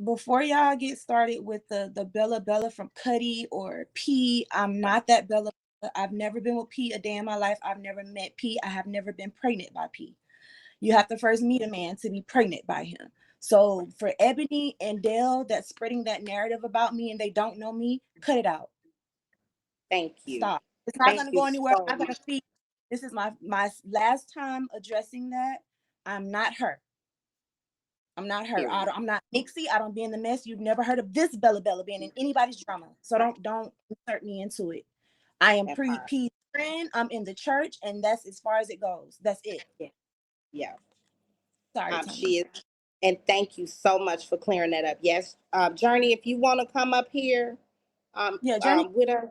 before y'all get started with the Bella from Cuddy or P, I'm not that Bella. I've never been with P a day in my life. I've never met P. I have never been pregnant by P. You have to first meet a man to be pregnant by him. So for Ebony and Dale that's spreading that narrative about me and they don't know me, cut it out. Thank you. Stop. It's not Thank going to you go anywhere. so I'm going to much. speak. This is my last time addressing that. I'm not her. I'm not her. Period. I'm not Nixie. I don't be in the mess. You've never heard of this Bella being in anybody's drama. So don't insert me into it. I am That pre part. P friend. I'm in the church, and that's as far as it goes. That's it. Yeah. Yeah. Sorry, She Tomi. is. And thank you so much for clearing that up. Yes. Journey, if you want to come up here, Yeah, Journey. with her.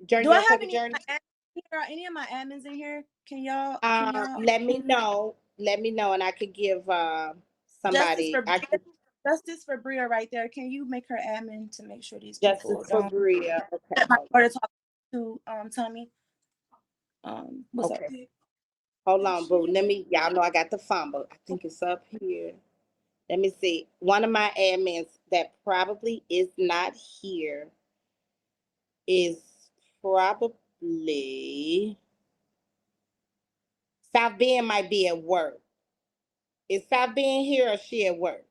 Journey, Do you I okay have with any of Journey? my admins here? Are any of my admins in here? Can y'all Let me know. Let me know, and I could give Justice somebody. for I could Justice for Bria right there. Can you make her admin to make sure these Justice people for don't Bria. Okay, let my hold daughter on. talk to Tomi? What's up? Okay, hold on, boo. Let me. Y'all know I got the fumble. I think it's up here. Let me see. One of my admins that probably is not here is probably South Bend might be at work. Is South Bend here or she at work?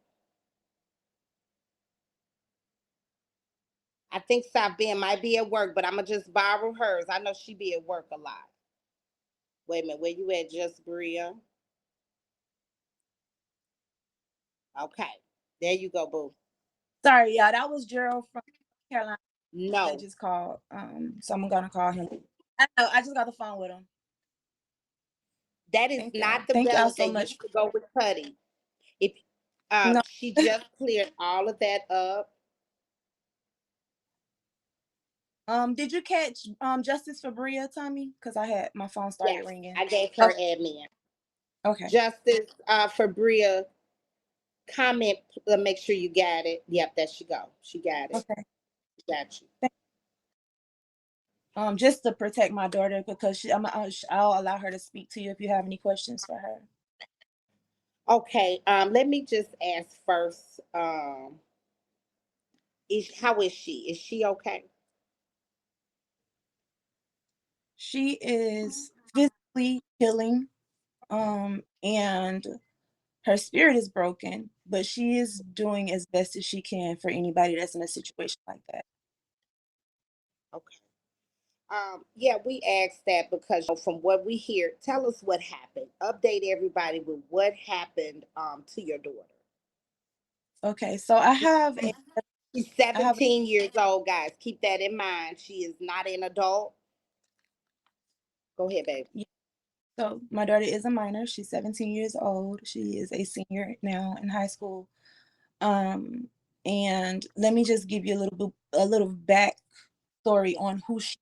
I think South Bend might be at work, but I'm gonna just borrow hers. I know she be at work a lot. Wait a minute, where you at, Just Bria? Okay, there you go, boo. Sorry, y'all. That was Gerald from Carolina that No, just called. So I'm gonna call him. I know. I just got the phone with him. that is Thank y'all. not the Thank y'all Bella so that used much. to go with Cuddy. If No. she just cleared all of that up. Did you catch Justice for Bria, Tomi? Because I had my phone started Yes, ringing. I gave her Okay. admin. Okay. Justice for Bria, comment. Make sure you got it. Yep, there she go. She got it. Okay. Got you. Just to protect my daughter because I'll allow her to speak to you if you have any questions for her. Okay. Let me just ask first. How is she? Is she okay? She is physically healing, and her spirit is broken, but she is doing as best as she can for anybody that's in a situation like that. Okay. Yeah, we asked that because from what we hear, tell us what happened. Update everybody with what happened to your daughter. Okay, so She's I have 17 years old, guys. Keep that in mind. She is not an adult. Go ahead, baby. so my daughter is a minor. She's 17 years old. She is a senior now in high school. Um, and let me just give you a little backstory on who she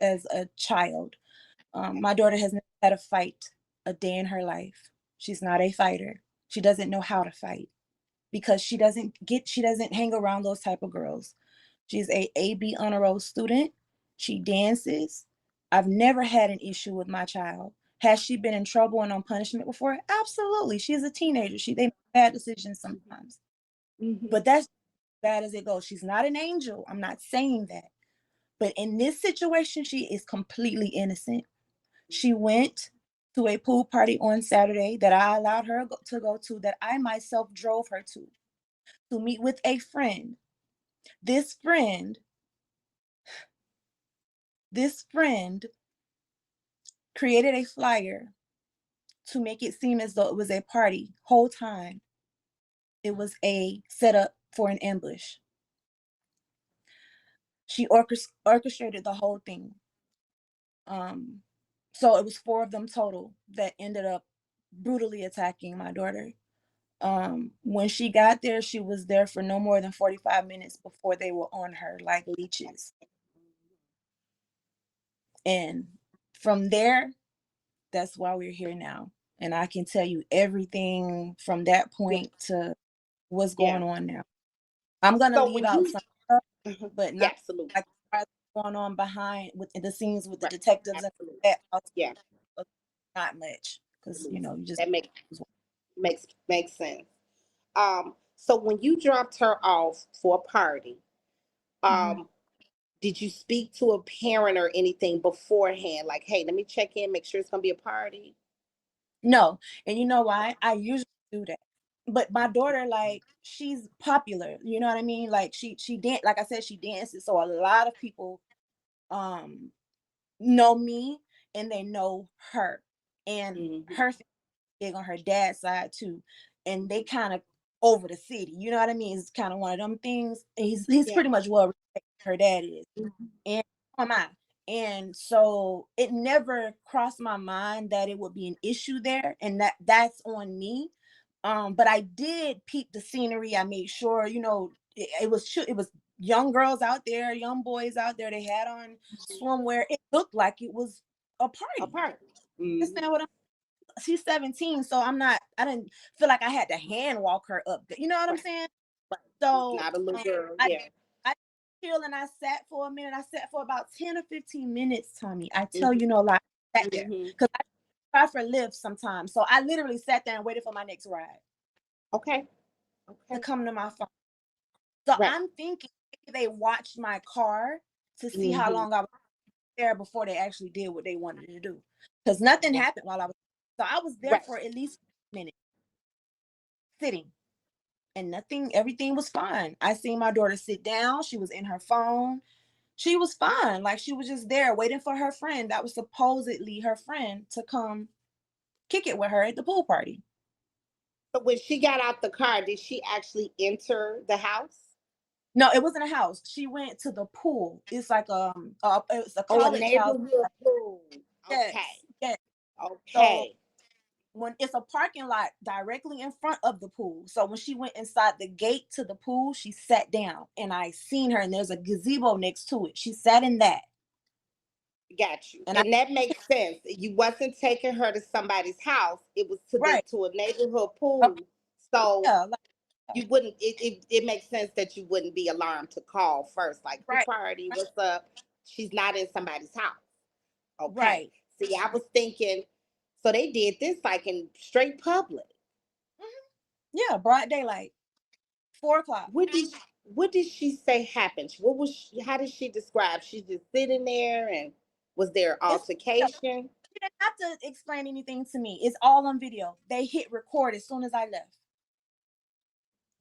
is as a child. My daughter has never had a fight a day in her life. She's not a fighter. She doesn't know how to fight because she doesn't hang around those type of girls. She's a AB honor roll student. She dances. I've never had an issue with my child. Has she been in trouble and on punishment before? Absolutely. She's a teenager. They make bad decisions sometimes. Mm-hmm. But that's bad as it goes. She's not an angel. I'm not saying that. But in this situation, she is completely innocent. She went to a pool party on Saturday that I allowed her to go to, that I myself drove her to meet with a friend. This friend, this friend created a flyer to make it seem as though it was a party. Whole time, it was a setup for an ambush. She orchestrated the whole thing. So it was 4 of them total that ended up brutally attacking my daughter. When she got there, she was there for no more than 45 minutes before they were on her like leeches. And from there, that's why we're here now. And I can tell you everything from that Yeah. point to what's Yeah. going on now. I'm gonna So leave when out you, some stuff, mhm, but yeah, not absolutely, like what's going on behind with the scenes with the right, detectives and absolutely, that. yeah, Not much because absolutely. you just That makes makes sense. So when you dropped her off for a party, Hmm. um, did you speak to a parent or anything beforehand? Like, hey, let me check in, make sure it's gonna be a party. No, and you know why? I usually do that. But my daughter, like, she's popular. You know what I mean? Like she dance. Like I said, she dances. So a lot of people um know me and they know her, and Hmm. her big on her dad's side too, and they kind of over the city. You know what I mean? It's kind of one of them things. He's Yeah. pretty much well respected. Her dad is, and so am I. And so it never crossed my mind that it would be an issue there, and that's on me. But I did peep the scenery. I made sure, it was young girls out there, young boys out there. They had on swimwear. It looked like it was a A party. party. Hmm. Understand what I'm She's 17, so I didn't feel like I had to hand walk her up. You know what I'm Right. saying? Right. So Not a little girl. I Yeah. I chilled and I sat for a minute. I sat for about 10 or 15 minutes, Tommy. I tell Hmm. you no lie. I sat there Hmm. because I try for lifts sometimes. So I literally sat there and waited for my next ride Okay. to Okay. come to my phone. So Right. I'm thinking maybe they watched my car to see how Hmm. long I was there before they actually did what they wanted to do. Because nothing happened while I was, so I was there Right. for at least a minute sitting, and everything was fine. I seen my daughter sit down. She was in her phone. She was fine. Like she was just there waiting for her friend that was supposedly her friend to come kick it with her at the pool party. So when she got out the car, did she actually enter the house? No, it wasn't a house. She went to the pool. It's like it's a Oh, a college house. neighborhood pool. Okay. Yes, yes. So Okay. when it's a parking lot directly in front of the pool. So when she went inside the gate to the pool, she sat down and I seen her, and there's a gazebo next to it. She sat in that. Got you. And I And that makes sense. You wasn't taking her to somebody's house. It was to the right. to a neighborhood Uh, pool. So yeah, like, you wouldn't it makes sense that you wouldn't be alarmed to call first, like who right, party, right, what's up? She's not in somebody's house. Okay. right. See, I was thinking, so they did this like in straight public. Mhm. Yeah, broad daylight, 4 o'clock. What did she say happened? What was how did she describe? She's just sitting there, and was there It's video. altercation? She didn't have to explain anything to me. It's all on video. They hit record as soon as I left.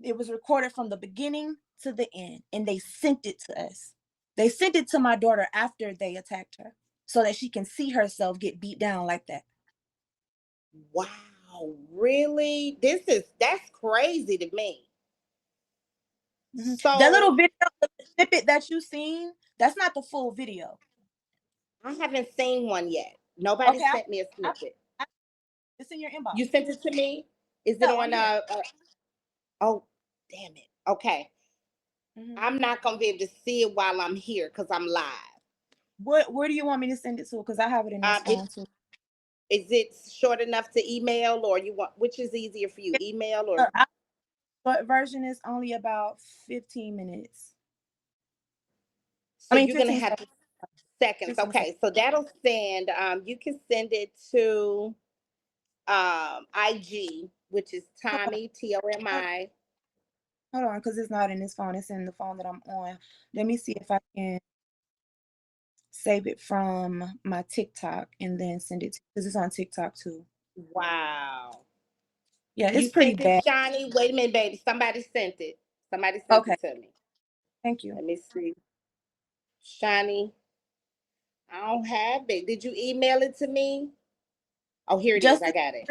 It was recorded from the beginning to the end, and they sent it to us. They sent it to my daughter after they attacked her, so that she can see herself get beat down like that. Wow, really? That's crazy to me. That little So video, the snippet that you seen, that's not the full video. I haven't seen one yet. Nobody Okay, sent me a I, snippet. I, it's in your inbox. You sent it to me? Is it Yeah, on on here. oh, damn it. Okay. Hmm. I'm not gonna be able to see it while I'm here because I'm live. Where do you want me to send it to? Because I have it in this It phone too. is it short enough to email, or you want, which is easier for you, email or Our short version is only about 15 minutes. I so mean, you're gonna 15 have seconds. to seconds. 15 seconds. Okay, so that'll send you can send it to IG, which is Hold on, Tommy hold Tomi. on, because it's not in this phone. It's in the phone that I'm on. Let me see if I can save it from my TikTok and then send it to, because it's on TikTok too. Wow. Yeah, You it's pretty sent it, bad. Shawnee? Wait a minute, baby. Somebody sent it. Somebody sent Okay, it to me. thank you. Let me see. Shawnee, I don't have it. Did you email it to me? Oh, here it is. Just I as got it.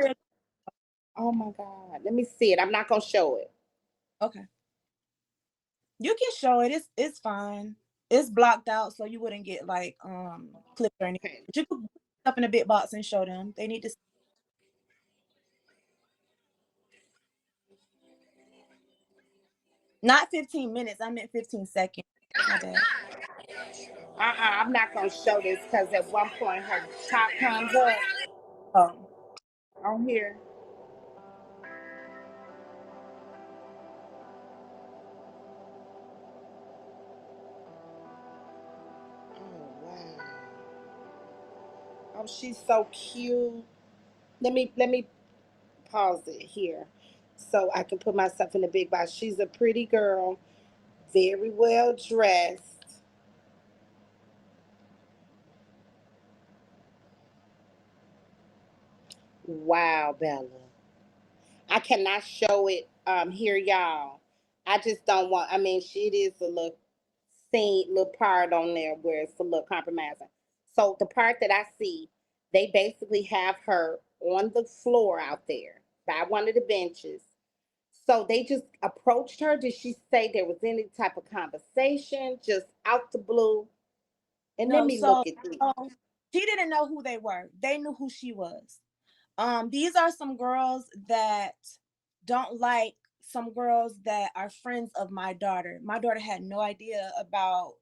Oh my God. Let me see it. I'm not gonna show it. okay. You can show it. It's fine. It's blocked out, so you wouldn't get like clipped or anything. Okay. But you could put it up in a big box and show them. They need to not 15 minutes. I meant 15 seconds. My bad. I'm not gonna show this because at one point her top comes up Oh, on here. Oh wow. Oh, she's so cute. Let me pause it here. so I can put myself in the big box. She's a pretty girl, very well dressed. Wow, Bella. I cannot show it here, y'all. I just don't want. I mean, it is a little scene, little part on there where it's a little compromising. So the part that I see, they basically have her on the floor out there by one of the benches. So they just approached her. Did she say there was any type of conversation just out the blue? And let No, me look so at this. she didn't know who they were. They knew who she was. These are some girls that don't like some girls that are friends of my daughter. My daughter had no idea about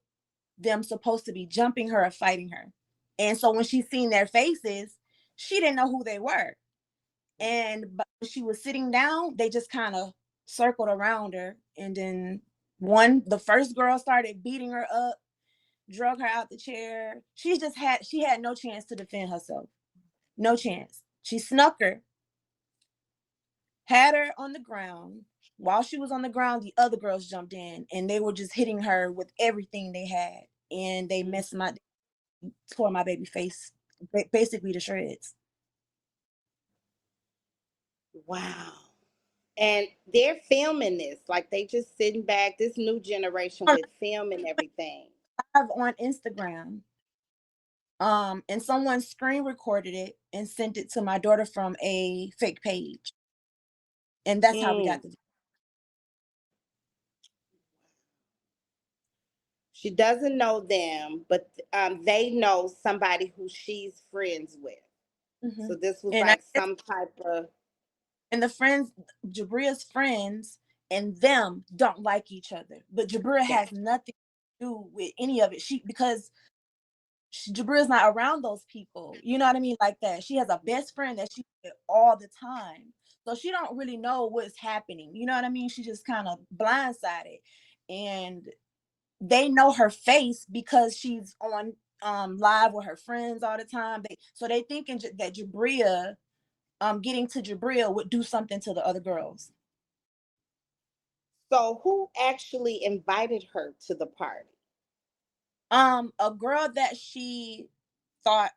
them supposed to be jumping her or fighting her. And so when she seen their faces, she didn't know who they were. And but when she was sitting down, they just kind of circled around her. And then the first girl started beating her up, drug her out the chair. She had no chance to defend herself. No chance. She snuck her, had her on the ground. While she was on the ground, the other girls jumped in and they were just hitting her with everything they had. And they tore my baby face basically to shreds. Wow. And they're filming this. Like they just sitting back, this new generation On with film and everything. live on Instagram. And someone screen recorded it and sent it to my daughter from a fake page. And that's how we Mm. got the She doesn't know them, but they know somebody who she's friends with. hmm So this was and I like guess some type of and the friends, Jabria's friends and them don't like each other. But Jabria that. has nothing to do with any of it. Jabria's not around those people. You know what I mean? Like that. She has a best friend that she with all the time. So she don't really know what's happening. You know what I mean? She just kind of blindsided. And they know her face because she's on live with her friends all the time. They thinking that Jabria getting to Jabria would do something to the other girls. So who actually invited her to the party? A girl that she thought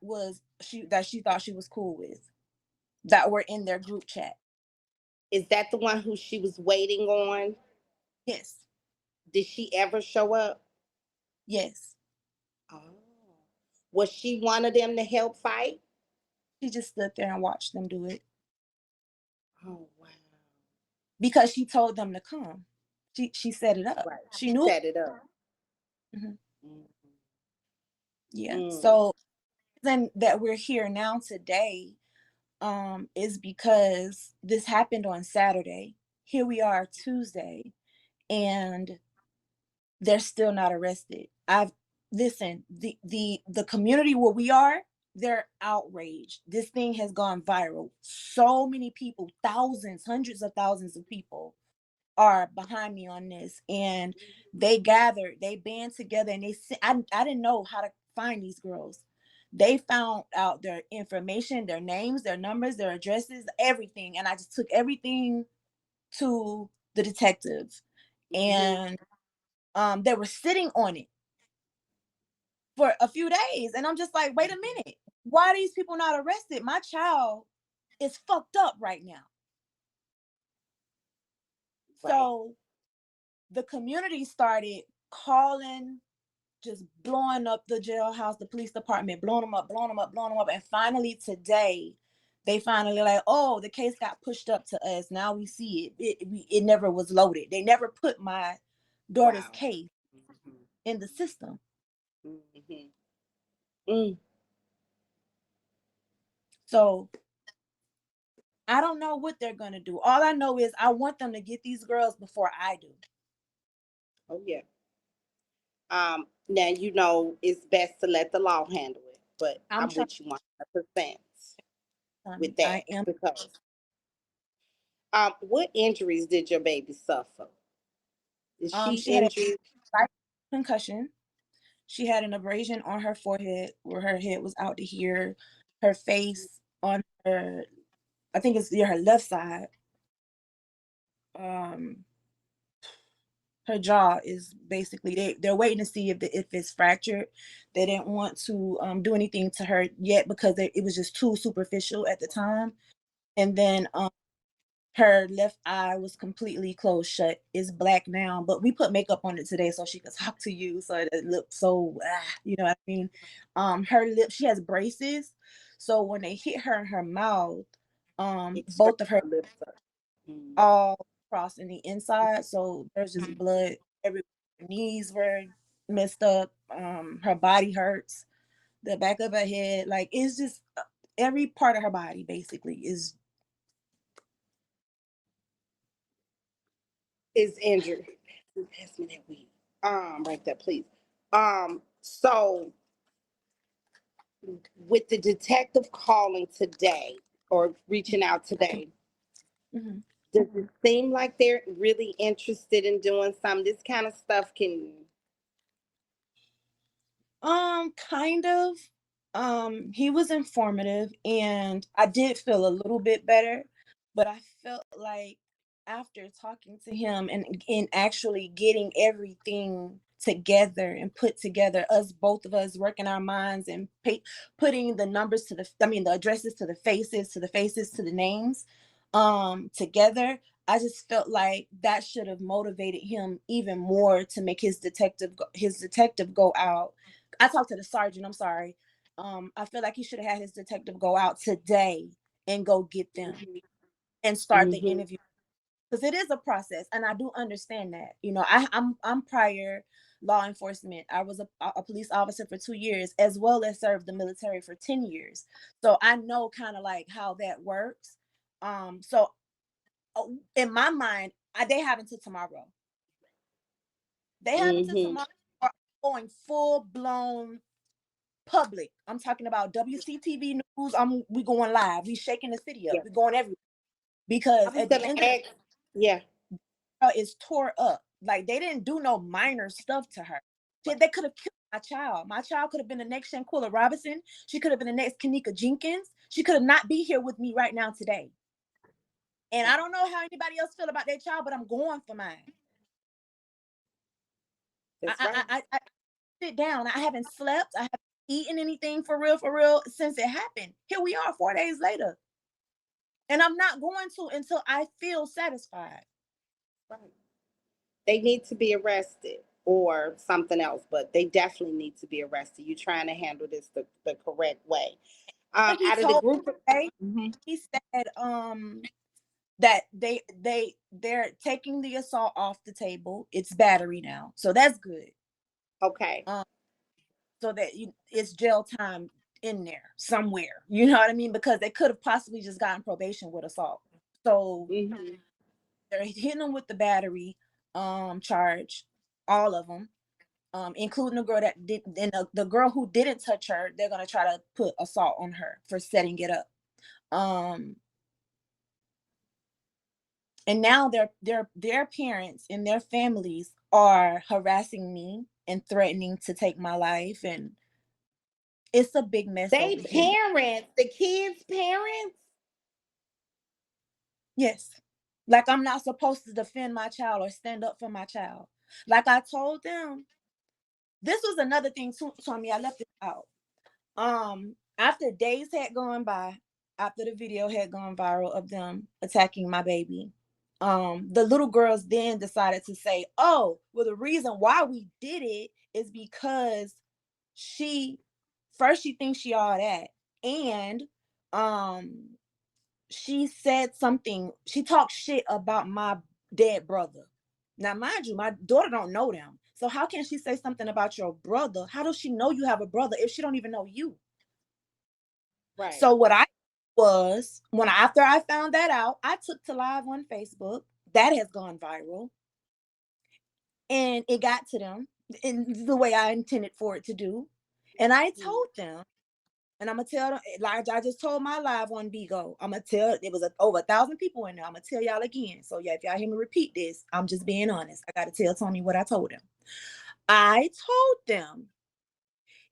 she was cool with that were in their group chat. Is that the one who she was waiting on? Yes. Did she ever show up? Yes. Oh. Was she one of them to help fight? She just stood there and watched them do it Oh wow. because she told them to come. She set it up. Right. She She knew. set it up. Mhm. Mm. Yeah. Mm. So then that we're here now today is because this happened on Saturday. Here we are Tuesday, and they're still not arrested. I've Listen, the community where we are, they're outraged. This thing has gone viral. So many people, thousands, hundreds of thousands of people are behind me on this, and they gathered, they band together, and I didn't know how to find these girls. They found out their information, their names, their numbers, their addresses, everything, and I just took everything to the detectives, Mm-hmm. and they were sitting on it for a few days, and I'm just like, wait a minute, why are these people not arrested? My child is fucked up right now. Right. So the community started calling, just blowing up the jailhouse, the police department, blowing them up, blowing them up, blowing them up. And finally today, they finally like, oh, the case got pushed up to us. Now we see it never was loaded. They never put my daughter's Wow. case Mm-hmm. in the system. Mm-hmm. Mm. So I don't know what they're gonna do. All I know is I want them to get these girls before I do. Oh yeah. Now you know it's best to let the law handle it, but I'm I'm trying, with you 100% with Tommy. that I am. because what injuries did your baby suffer? Is she She had a injured? slight concussion. She had an abrasion on her forehead where her head was out to here. Her face on her, I think it's, yeah, her left side. Um, her jaw is basically they're waiting to see if it's fractured. They didn't want to do anything to her yet because it was just too superficial at the time. And then her left eye was completely closed shut. It's black now, but we put makeup on it today so she could talk to you, so it looked so, you know what I mean. Her lips, she has braces, so when they hit her in her mouth, It both scraped of her her lips up. Mm. all crossed in the inside, so there's just blood everywhere. Her knees were messed up. Her body hurts. The back of her head, like it's just every part of her body basically is. Is injured. Pass me that weed. Right there, please. So with the detective calling today or reaching out today, Mhm. does it seem like they're really interested in doing some? This kind of stuff can. Kind of. He was informative and I did feel a little bit better, but I felt like after talking to him and actually getting everything together and put together, us both of us working our minds and putting the numbers to the addresses to the faces to the names together, I just felt like that should have motivated him even more to make his detective go out. I talked to the sergeant, I'm sorry. I feel like he should have had his detective go out today and go get them and start the Mm-hmm. interview because it is a process, and I do understand that. You know, I'm prior law enforcement. I was a police officer for 2 years, as well as served the military for 10 years. So I know kind of like how that works. So in my mind, they have until tomorrow. They have until Mm-hmm. tomorrow. Or going full blown public. I'm talking about WCTV news. We going live. We shaking the city up. Yeah. We going everywhere I because was at the gonna end of the ask. Yeah. day, it's tore up. Like they didn't do no minor stuff to her. They could have killed my child. My child could have been the next Shanquilla Robinson. She could have been the next Kanika Jenkins. She could have not be here with me right now today. And I don't know how anybody else feel about their child, but I'm going for mine. That's right. I sit down. I haven't slept. I haven't eaten anything for real, since it happened. Here we are 4 days later. And I'm not going to until I feel satisfied. Right. They need to be arrested or something else, but they definitely need to be arrested. You're trying to handle this the correct way. What he Out of the told me group of. today, Mhm. he said that they're taking the assault off the table. It's battery now. So that's good. Okay. Um so that it's jail time in there somewhere. You know what I mean? Because they could have possibly just gotten probation with assault. So Hmm. they're hitting them with the battery charge, all of them. Including the girl that did, and the girl who didn't touch her, they're gonna try to put assault on her for setting it up. Um, and now their parents and their families are harassing me and threatening to take my life, and it's a big mess They over here. parents, the kids' parents. Yes, like I'm not supposed to defend my child or stand up for my child. Like I told them, this was another thing too, Tommy. I left it out. After days had gone by, after the video had gone viral of them attacking my baby, the little girls then decided to say, oh, well, the reason why we did it is because she first she thinks she all that, and um she said something, she talked shit about my dead brother. Now, mind you, my daughter don't know them. So how can she say something about your brother? How does she know you have a brother if she don't even know you? Right. So what I was when after I found that out, I took to live on Facebook. That has gone viral, and it got to them in the way I intended for it to do. And I Mhm. told them, and I'm gonna tell them, like I just told my live on Bigo. I'm gonna tell it was over 1,000 people in there. I'm gonna tell y'all again. So yeah, if y'all hear me repeat this, I'm just being honest. I gotta tell Tony what I told him. I told them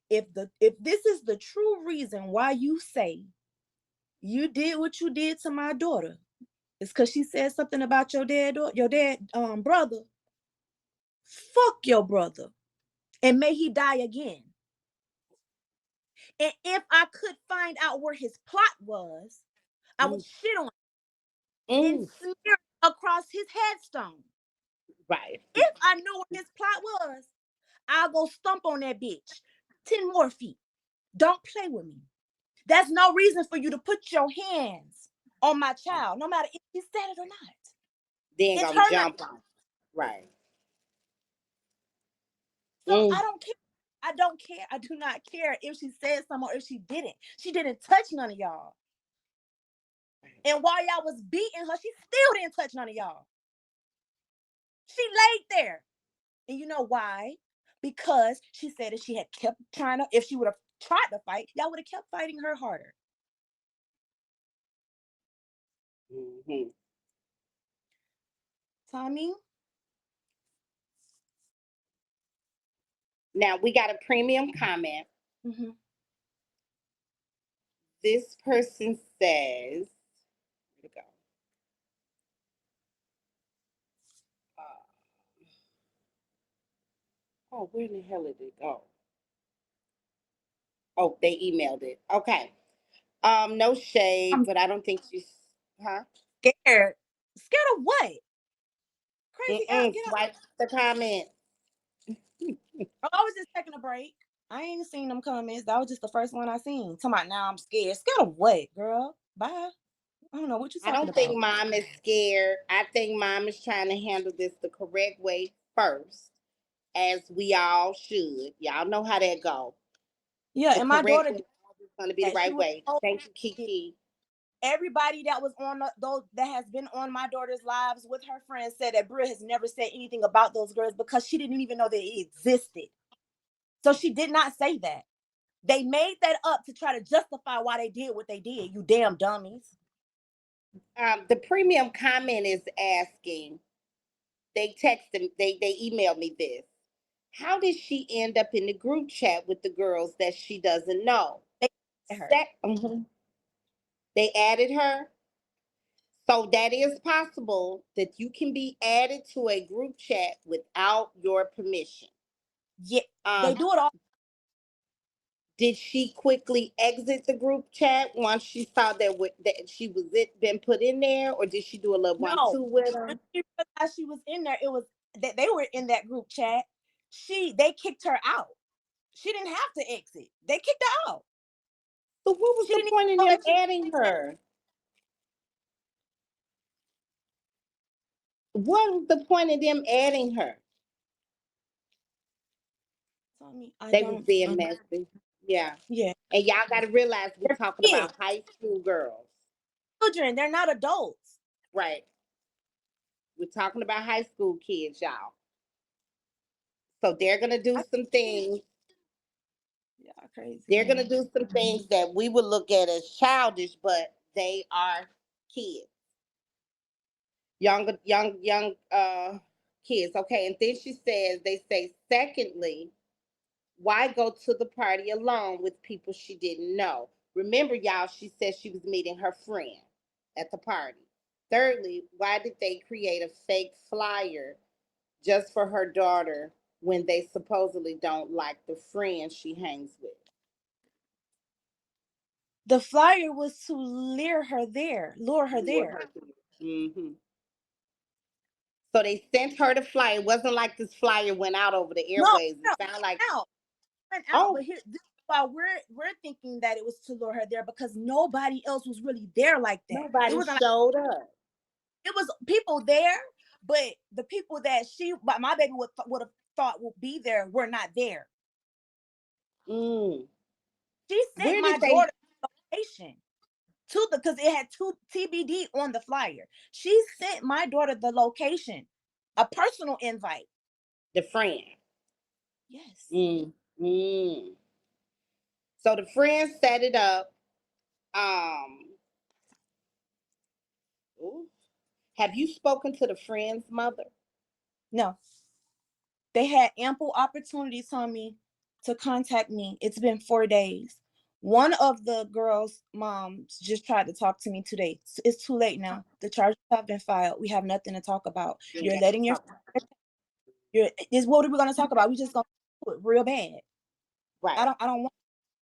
if this is the true reason why you say you did what you did to my daughter, It's because she said something about your dad brother. Fuck your brother. And may he die again. And if I could find out where his plot was, I would Mm, shit on it and mm, smear it across his headstone. right. If I knew where his plot was, I'll go stomp on that bitch 10 more feet. Don't play with me. That's no reason for you to put your hands on my child, no matter if he said it or not. Then It's gonna her life. jump on. Right. So I Mm, don't care. I don't care. I do not care if she said something or if she didn't. She didn't touch none of y'all. And while y'all was beating her, she still didn't touch none of y'all. She laid there. And you know why? Because she said if she had kept trying to, if she would have tried to fight, y'all would have kept fighting her harder. mhm. Tommy, Now we got a premium comment. mm-hmm. This person says, where'd it go? Uh, oh, where in the hell did it go? Oh, they emailed it. Okay. No shade, I'm but I don't think she's, huh? scared. Scared of what? Crazy out. Mm-mm, Get out. swipe the comment. Oh, I was just taking a break. I ain't seen them comments. That was just the first one I seen. Talking about now I'm scared. Scared of what, girl? Bye. I don't know what you I talking don't think about. mom is scared. I think mom is trying to handle this the correct way first, as we all should. Y'all know how that go. Yeah, The and my correct daughter way did is always going to be the that. She right was way. told Thank you, Kiki. everybody that was on those that has been on my daughter's lives with her friends said that Bria has never said anything about those girls because she didn't even know they existed. So she did not say that. They made that up to try to justify why they did what they did. You damn dummies. The premium comment is asking. They texted. They emailed me this. How did she end up in the group chat with the girls that she doesn't know? They her. They added her. So that is possible that you can be added to a group chat without your permission. Yeah, they Um, do it all. did she quickly exit the group chat once she saw that she was been put in there, or did she do a little one No, two with when them? she realized she was in there, it was that they were in that group chat. They kicked her out. She didn't have to exit. They kicked her out. So what was She the didn't even point in know them that she was adding in there. her? What was the point of them adding her? Tell me, I They was don't. being messy. Yeah. Yeah, And y'all got to realize we're they're talking kids, about high school girls. children. They're not adults. Right. We're talking about high school kids, y'all. So they're going to do I, some things. yeah, crazy They're going to man. do some things that we would look at as childish, but they are kids. Young kids. Okay. And then she says, they say, secondly, why go to the party alone with people she didn't know? Remember, y'all, she said she was meeting her friend at the party. Thirdly, why did they create a fake flyer just for her daughter when they supposedly don't like the friend she hangs with? The flyer was to lure her Lure there. her to it. Hmm. So they sent her the flyer. It wasn't like this flyer went out over the No, airways. It no, sounded like, out, went out. oh, But here, this is why we're thinking that it was to lure her there because nobody else was really there like that. It nobody wasn't. showed up. It was people there, but the people that my baby would have thought would be there were not there. Mm. She sent Where my did they? daughter location to the because it had two TBD on the flyer. She sent my daughter the location, a personal invite. The friend. Yes. Mm. Mm. So the friend set it up. Um, ooh. Have you spoken to the friend's mother? No. They had ample opportunities on me to contact me. It's been 4 days. One of the girls' moms just tried to talk to me today. It's too late now. The charges have been filed. We have nothing to talk about. You ain't You're got to letting your talk about you're is what are we gonna talk about? We just gonna do it real bad. I right. don't I don't want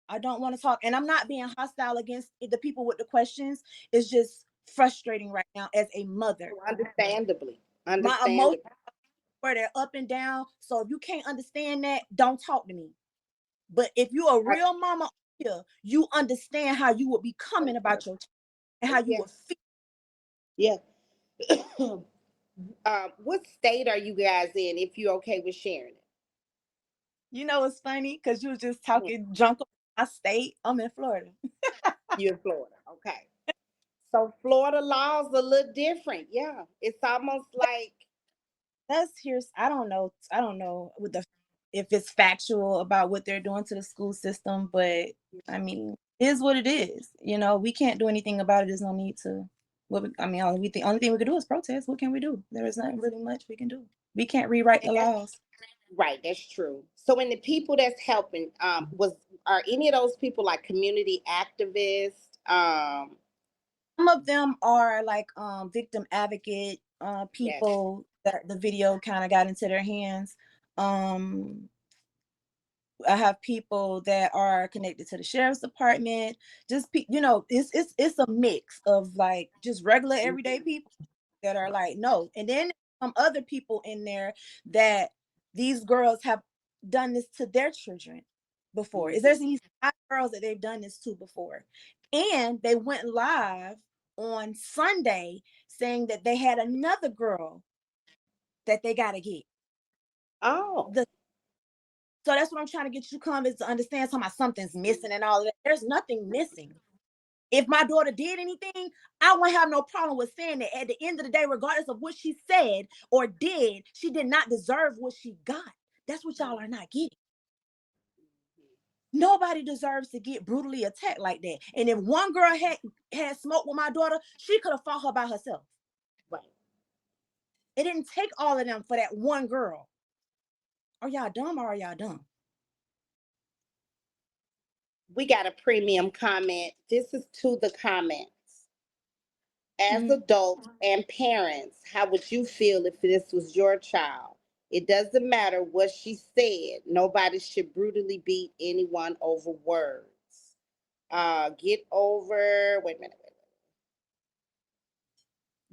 I don't want to talk. And I'm not being hostile against the people with the questions. It's just frustrating right now as a mother. Oh, understandably. My emotions Understandably. where they're up and down. So if you can't understand that, don't talk to me. But if you're a I, real mama here, you understand how you would be oh, coming yeah. about your child and how Oh, you yeah. would feel. Yeah. What state are you guys in if you're okay with sharing it? You know, it's funny because you was just Mm, talking junk about my state. I'm in Florida. you're in Florida. Okay. So Florida laws a little different. Yeah. It's almost like, That's here's I don't know with the if it's factual about what they're doing to the school system, but I mean, it is what it is. You know, we can't do anything about it. There's no need to. I mean, the only thing we can do is protest. What can we do? There is not really much we can do. We can't rewrite and the that's laws. right, that's true. So in the people that's helping, was are any of those people like community activists? Some of them are like victim advocate Yes. people that the video kind of got into their hands. Um I have people that are connected to the sheriff's department. Just you know, it's a mix of like just regular everyday Mhm. people that are like no, and then some other people in there that these girls have done this to their children before. Is there's Mhm. these 5 girls that they've done this to before, and they went live on Sunday saying that they had another girl that they got to get. Oh, The So that's what I'm trying to get you come is to understand something's missing and all of that. There's nothing missing. If my daughter did anything, I wouldn't have no problem with saying that at the end of the day, regardless of what she said or did, she did not deserve what she got. That's what y'all are not getting. Nobody deserves to get brutally attacked like that. And if one girl had smoked with my daughter, she could have fought her by herself. right. It didn't take all of them for that one girl. Are y'all dumb or are y'all dumb? We got a premium comment. This is to the comments. As Mhm. adults and parents, how would you feel if this was your child? It doesn't matter what she said. Nobody should brutally beat anyone over words. Get over, wait a minute, wait a minute.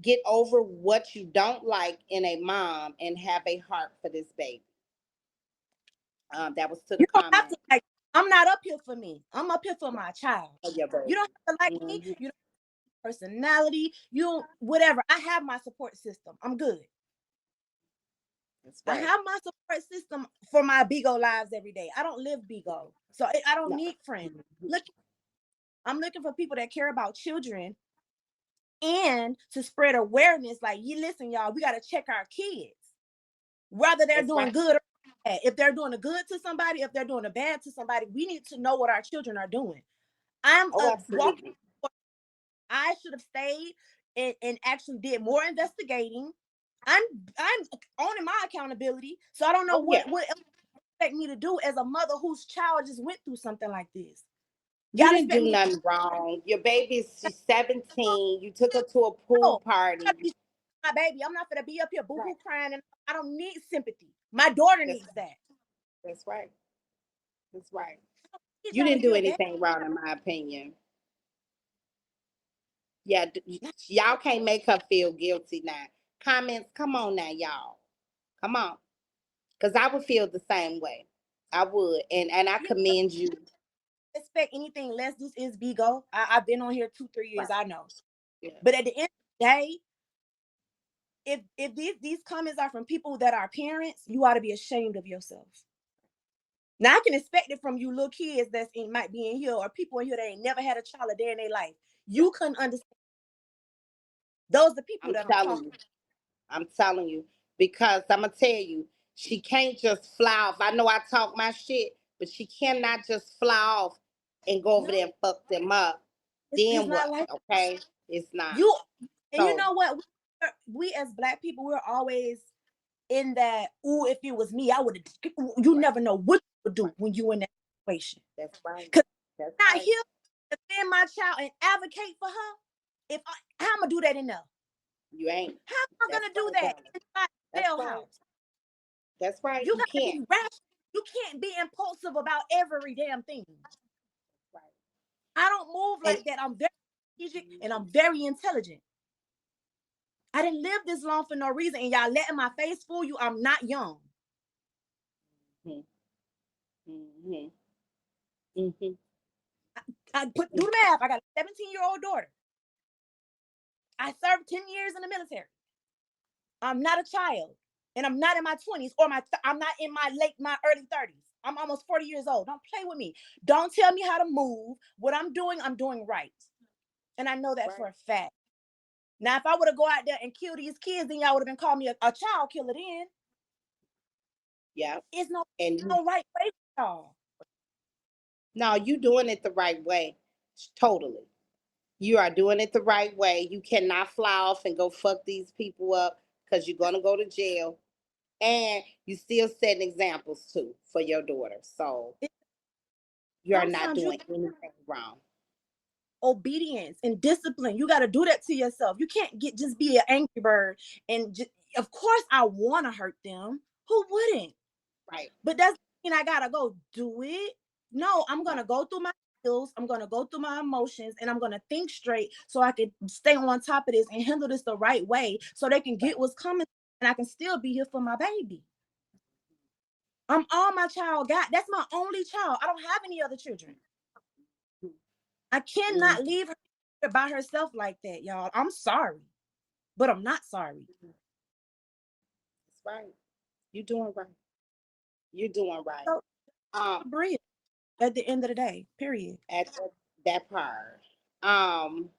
Get over what you don't like in a mom and have a heart for this baby. That was to the You don't have to comment. like. I'm not up here for me. I'm up here for my child. Oh, yeah, You baby. don't have to like me. Hmm. You don't have personality. You don't, whatever. I have my support system. I'm good. That's I right. have my support system for my Bigo lives every day. I don't live Bigo, so I don't No. need friends. Look, I'm looking for people that care about children and to spread awareness. Like, you listen, y'all, we got to check our kids, whether they're That's doing right. good or bad. If they're doing a good to somebody, if they're doing a bad to somebody, we need to know what our children are doing. I'm Oh, a walking. absolutely. I should have stayed and actually did more investigating. I'm I'm owning my accountability, so I don't know Oh, yeah. what else you expect me to do as a mother whose child just went through something like this. You Y'all didn't expect do me to nothing wrong. Your baby's she's 17. You took her to a pool know party. my baby? I'm not gonna be up here Right. boohoo crying, and I don't need sympathy. My daughter That's needs that. that's right. That's right. I need You y'all to didn't do feel bad. anything wrong, in my opinion. Yeah, y'all can't make her feel guilty now. Comments, come on now, y'all. Come on. Because I would feel the same way. I would. And I You commend you. expect anything less? This is Bigo. I've been on here 2 3 years. Right. I know, Yeah. but at the end of the day, if these comments are from people that are parents, you ought to be ashamed of yourself. Now I can expect it from you little kids that's might be in here or people in here that ain't never had a child a day in their life. Yeah. You couldn't understand. Those are the people I'm that I'm telling talking. you. I'm telling you. Because I'm gonna tell you, she can't just fly off. I know I talk my shit, but she cannot just fly off and go over there No, and fuck them up. it's Then not what? like Okay? It's not. you. And you So know what? We as Black people, we're always in that. Ooh, if it was me, I would. You right, never know what you would do right. when you in that situation. That's right. That's Not right. here to defend my child and advocate for her. How am I gonna do that enough? You ain't. How am I That's gonna do right, that Bella. inside the That's right. jailhouse? That's right. You You gotta can't. be rational. You can't be impulsive about every damn thing. Right. I don't move And like that. I'm very strategic and I'm very intelligent. I didn't live this long for no reason, and y'all letting my face fool you. I'm not young. mm-hmm, mm-hmm, mm-hmm, Do the math. I got a 17-year-old daughter. I served 10 years in the military. I'm not a child, and I'm not in my 20s or I'm not in my early 30s. I'm almost 40 years old. Don't play with me. Don't tell me how to move. What I'm doing right, and I know that for right. a fact. Now, if I would have go out there and kill these kids, then y'all would have been calling me a child killer. Then Yeah. it's And no right way for y'all. no, you doing it the right way. Totally. You are doing it the right way. You cannot fly off and go fuck these people up because you're gonna go to jail. And you still setting examples too for your daughter. So you are not Sometimes you doing anything wrong. obedience and discipline. You got to do that to yourself. You can't just be an angry bird and of course I want to hurt them. Who wouldn't? Right. But that's mean I gotta go do it. No, I'm No. gonna go through my skills. I'm gonna go through my emotions, and I'm gonna think straight so I can stay on top of this and handle this the right way, so they can Right. get what's coming, and I can still be here for my baby. I'm all my child got. That's my only child. I don't have any other children. I Mm, cannot leave her by herself like that, y'all. I'm sorry, but I'm not sorry. that's right. You're doing right. You're doing right. So Um, breathe at the end of the day. Period. at that part. Um,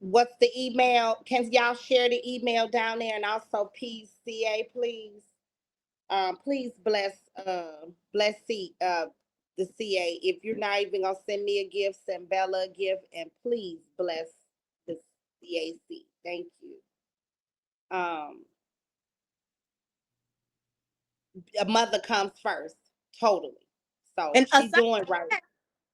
what's the email? Can y'all share the email down there and also PCA, please? Please bless the CA. If you're not even gonna send me a gift, send Bella a gift, and please bless the CAC. Thank you. Um, a mother comes first, totally. So And she aside doing right.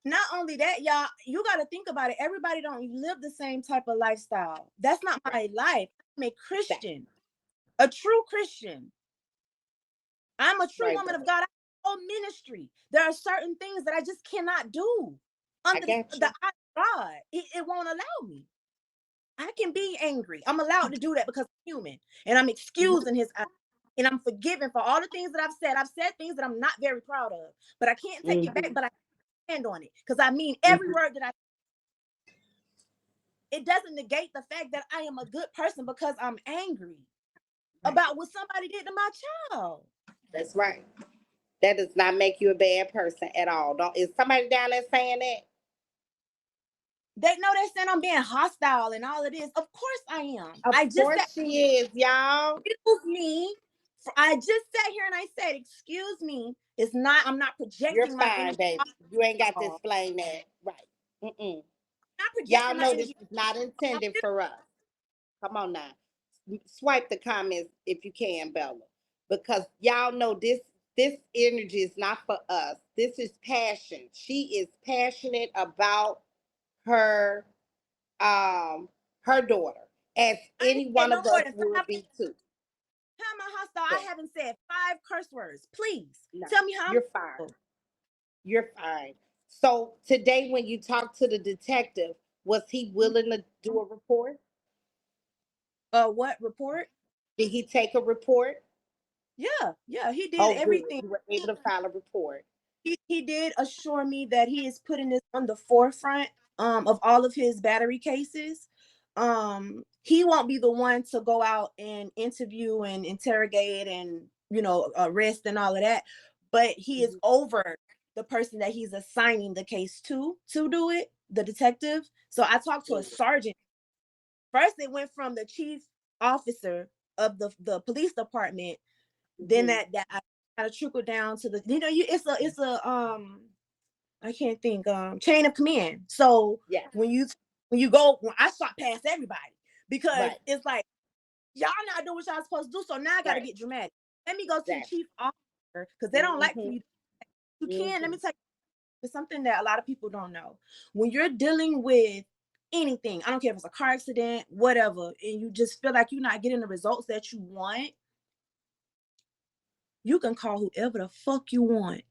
not only that, y'all, you got to think about it. Everybody don't live the same type of lifestyle. That's not Right. my life. I'm a Exactly. Christian, a true Christian. I'm a true Right, woman of brother. God. I own ministry. There are certain things that I just cannot do I under got the you. eye of God. It won't allow me. I can be angry. I'm allowed to do that because I'm human, and I'm Mhm. excused in His eyes. And I'm forgiven for all the things that I've said. I've said things that I'm not very proud of, but I can't take it back. Mhm. But I stand on it because I mean every Mhm. word that I. It doesn't negate the fact that I am a good person because I'm angry Right. about what somebody did to my child. That's right. That does not make you a bad person at all. Don't is somebody down there saying that? They know they're saying I'm being hostile and all of this. Of course I am. Of I just said, course she is, y'all. excuse me. I just sat here and I said, excuse me. It's not, I'm not You're projecting my fine, energy baby. off You ain't got to y'all. explain that. Right. Mm-mm. I'm not Y'all projecting my know this energy is not off intended you. for us. Come on now. Swipe the comments if you can, Bella. Because y'all know this energy is not for us. This is passion. She is passionate about her her daughter, as I ain't any said one no of more us than will five. be too. How am I hostile? So I haven't said 5 curse words. Please no, tell me how I'm you're fine. hostile. You're fine. So today when you talked to the detective, was he willing to do a report? What report? Did he take a report? Yeah, he did Oh, good. everything. You were able to file a report. He did assure me that he is putting this on the forefront of all of his battery cases. He won't be the one to go out and interview and interrogate and arrest and all of that, but he is Mhm. over the person that he's assigning the case to do it, the detective. So I talked to a Good. sergeant. First it went from the chief officer of the police department, then Mhm. that I kind of trickled down to the it's a I can't think chain of command. So Yeah. when I shot past everybody because Right. it's like y'all not doing what y'all supposed to do. So now I got to Right. get dramatic. Let me go to the Exactly. chief officer because they don't like for Mhm. you. You can let me Mhm. tell you. It's something that a lot of people don't know. When you're dealing with anything, I don't care if it's a car accident, whatever, and you just feel like you're not getting the results that you want, you can call whoever the fuck you want.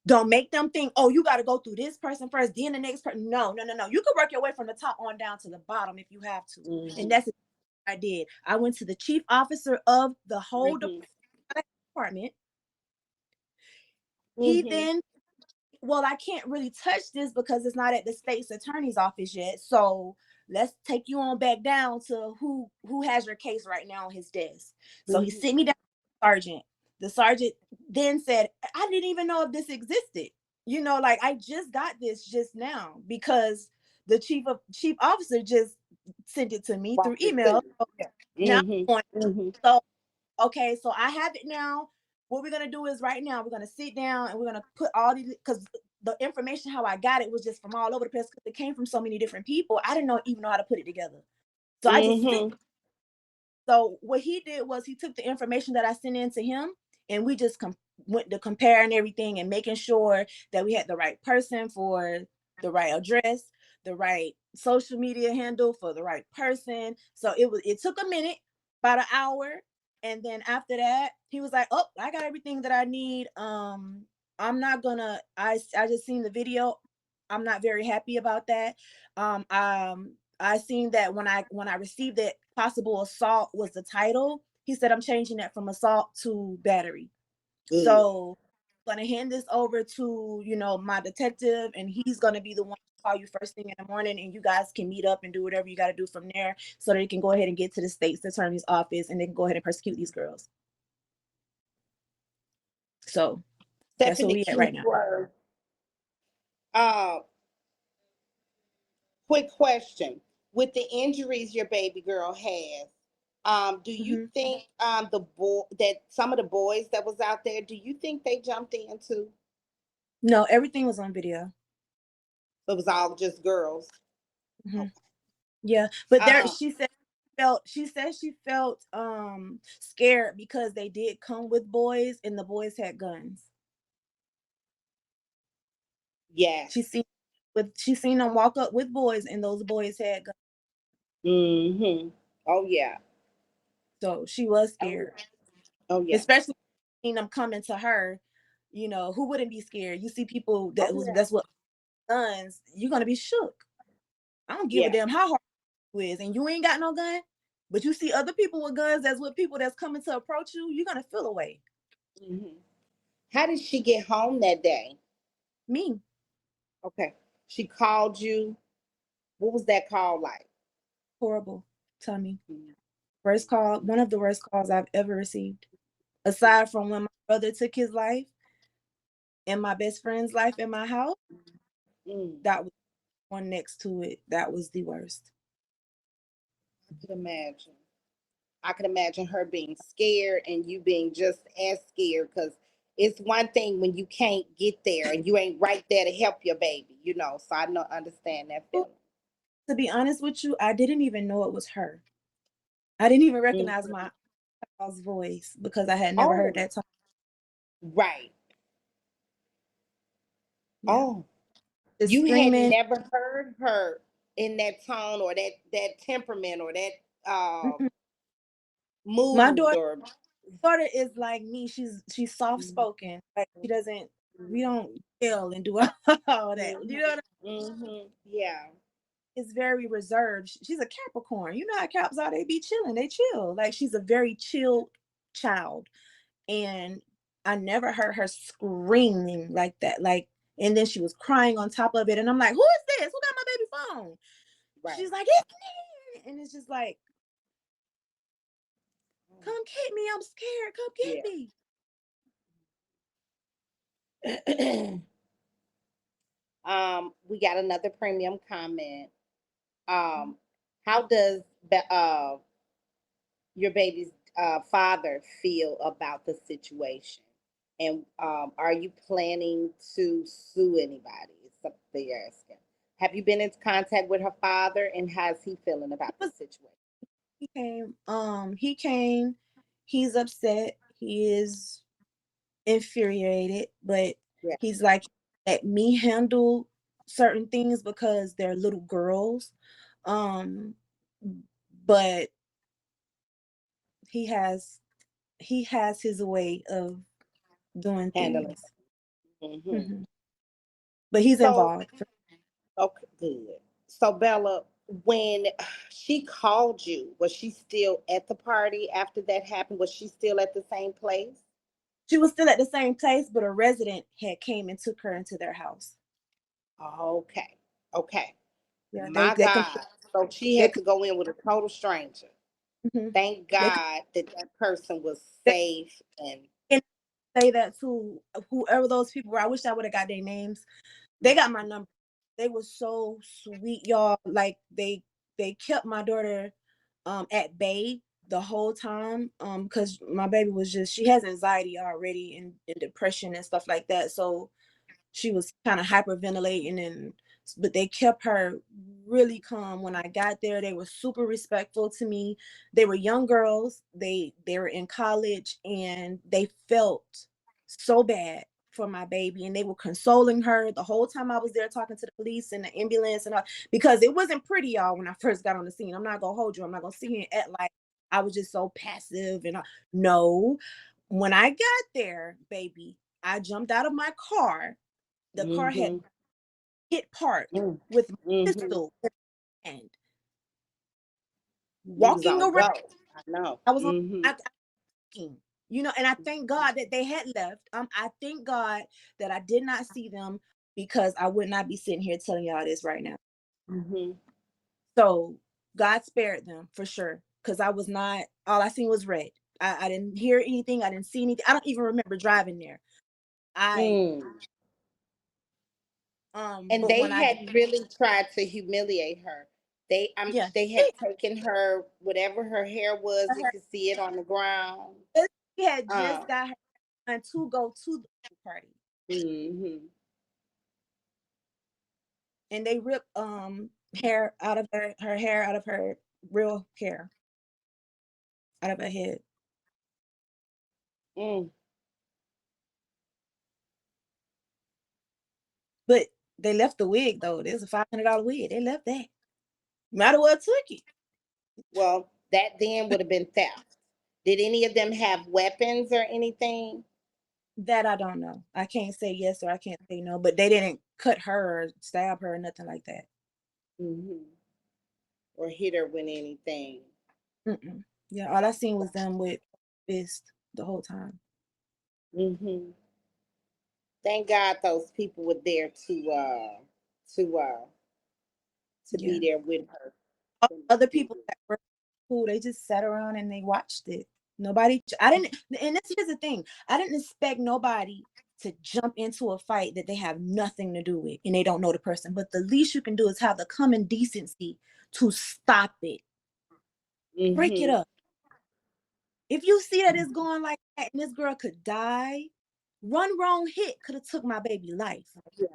Don't make them think, oh, you got to go through this person first, then the next person. No, no, no, no. You can work your way from the top on down to the bottom if you have to. And Mm-hmm. that's what I did. I went to the chief officer of the whole Mm-hmm. department. He Mm-hmm. then, well, I can't really touch this because it's not at the state's attorney's office yet. So let's take you on back down to who has your case right now on his desk. So he Mm-hmm. sent me down to the sergeant. The sergeant then said, I didn't even know if this existed. Like I just got this just now because the chief officer just sent it to me through Walk it to email. you. So Yeah. now Mm-hmm. I'm on. Mm-hmm. So okay, so I have it now. What we're gonna do is right now we're gonna sit down and we're gonna put all these, because the information how I got it was just from all over the place because it came from so many different people. I didn't even know how to put it together. So I just sit. Mm-hmm. So what he did was he took the information that I sent in to him, and we just went to comparing everything and making sure that we had the right person for the right address, the right social media handle for the right person. So it took a minute, about an hour, and then after that, he was like, "Oh, I got everything that I need. I'm not gonna. I just seen the video. I'm not very happy about that. I seen that when I received that possible assault was the title. He said I'm changing that from assault to battery. Good. So I'm gonna hand this over to my detective, and he's gonna be the one to call you first thing in the morning, and you guys can meet up and do whatever you got to do from there, so that you can go ahead and get to the state's attorney's office, and they can go ahead and persecute these girls. So that's where Stephanie we at right now. Keysworth. Uh, quick question. With the injuries your baby girl has, do you Hmm. think the boy that some of the boys that was out there, do you think they jumped into? No, everything was on video. It was all just girls. Hmm. Okay. Yeah, but there Um, she said she felt scared because they did come with boys and the boys had guns. yes. She seen them walk up with boys and those boys had guns. Mm-hmm. Oh yeah. So she was Oh scared. yeah. Oh yeah. Especially seeing them coming to her, who wouldn't be scared? You see people Oh yeah. that's what guns, you're gonna be shook. I don't give a Yeah. damn how hard you is and you ain't got no gun. But you see other people with guns that's with people that's coming to approach you, you're gonna feel away. Mm-hmm. How did she get home that day? Me. Okay. She called you. What was that call like? Horrible. Tommy. Mm-hmm. Worst call, one of the worst calls I've ever received. Aside from when my brother took his life and my best friend's life in my house, Mm, that was one next to it. That was the worst. I could imagine. I could imagine her being scared and you being just as scared because it's one thing when you can't get there and you ain't right there to help your baby, you know. So I know understand that Well, feeling. to be honest with you, I didn't even know it was her. I didn't even recognize Mhm. my child's voice because I had never heard Oh, that talk. right. Yeah. Oh, Just you had screaming. never heard her in that tone or that temperament or that uh Mm-mm. My mood or daughter is like me. She's soft Mhm. spoken. Like she doesn't. We don't yell and do all that. You know what Mhm. Yeah. is very reserved. She's a Capricorn. You know how Caps are, they be chilling. They chill. Like she's a very chilled child. And I never heard her screaming like that. Like, and then she was crying on top of it. And I'm like, who is this? Who got my baby phone? Right. She's like, it's me. And it's just like, come get me. I'm scared. Come Yeah. get me. We got another premium comment. How does your baby's father feel about the situation? And are you planning to sue anybody? It's something they're asking. Have you been in contact with her father, and how's he feeling He about the was situation? he came, he's upset, he is infuriated, but Yeah. He's like, let me handle certain things because they're little girls. Um, but he has he has his way of doing Handling. things. Hmm. Mhm. But he's So, involved. okay, good. So, Bella, when she called you, was she still at the party after that happened? Was she still at the same place? She was still at the same place, but a resident had came and took her into their house. Okay. Okay. Yeah, My they can God. So she they had could to go in with a total stranger. mhm. Thank they could God that that person was they safe and can say that to whoever those people were. I wish I would have got their names. They got my number. They were so sweet, y'all. Like they kept my daughter at bay the whole time. Because my baby was just she has anxiety already and depression and stuff like that. So she was kind of hyperventilating and but they kept her really calm when I got there. They were super respectful to me. They were young girls. They were in college and they felt so bad for my baby and they were consoling her the whole time I was there talking to the police and the ambulance and all because it wasn't pretty y'all when I first got on the scene. I'm not gonna hold you. I'm not gonna sit here and act like I was just so passive and no. When I got there, baby, I jumped out of my car. The car had mm-hmm, hit parked mm, with my mm-hmm. pistol in my hand, You was walking on around. go. I know. I was on Mm-hmm. I walking, and I thank God that they had left. I thank God that I did not see them because I would not be sitting here telling y'all this right now. Mm-hmm. So God spared them for sure. Cause I was not all I seen was red. I didn't hear anything. I didn't see anything. I don't even remember driving there. I Mm. And but when they I got had really tried to humiliate her. yeah, They had taken her whatever her hair was. You her, could see it on the ground. she had Uh, just got her and to go to the party. mm-hmm. And they ripped hair out of her hair out of her real hair out of her head. Mm. But they left the wig though. There's a $500 wig. They left that. Might as well took it. Well, that then would have been theft. Did any of them have weapons or anything? That I don't know. I can't say yes or I can't say no. But they didn't cut her or stab her or nothing like that. Mm-hmm. Or hit her with anything? Mm-mm. Yeah, all I seen was them with fist the whole time. Mm-hmm. Thank God those people were there to uh to be Yeah. there with her. Other people that were cool, they just sat around and they watched it. Nobody, I didn't, and this here's the thing. I didn't expect nobody to jump into a fight that they have nothing to do with and they don't know the person. But the least you can do is have the common decency to stop it. Break it Mm-hmm. up. If you see that it's going like that and this girl could die, one wrong hit could have took my baby life. Yeah.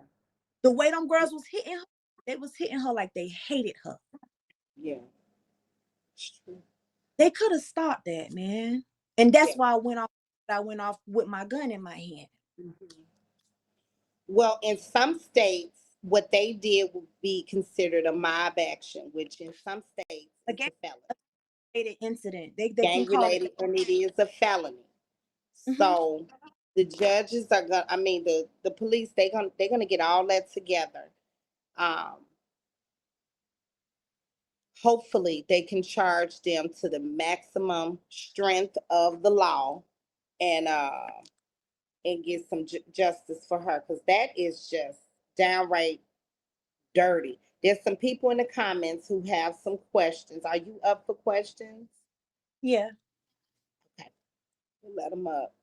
The way them girls was hitting her, they was hitting her like they hated her. Yeah. It's true. They could have stopped that, man. And that's Yeah. why I went off with my gun in my hand. Mhm. Well, in some states, what they did would be considered a mob action, which in some states A is gang a felony. related incident. They can Gang call it. related, and it is a felony. Mhm. So the judges are gonna. I mean, the police they're gonna get all that together. Um, Hopefully, they can charge them to the maximum strength of the law, and get some justice for her because that is just downright dirty. There's some people in the comments who have some questions. Are you up for questions? Yeah. Okay, we'll let them up.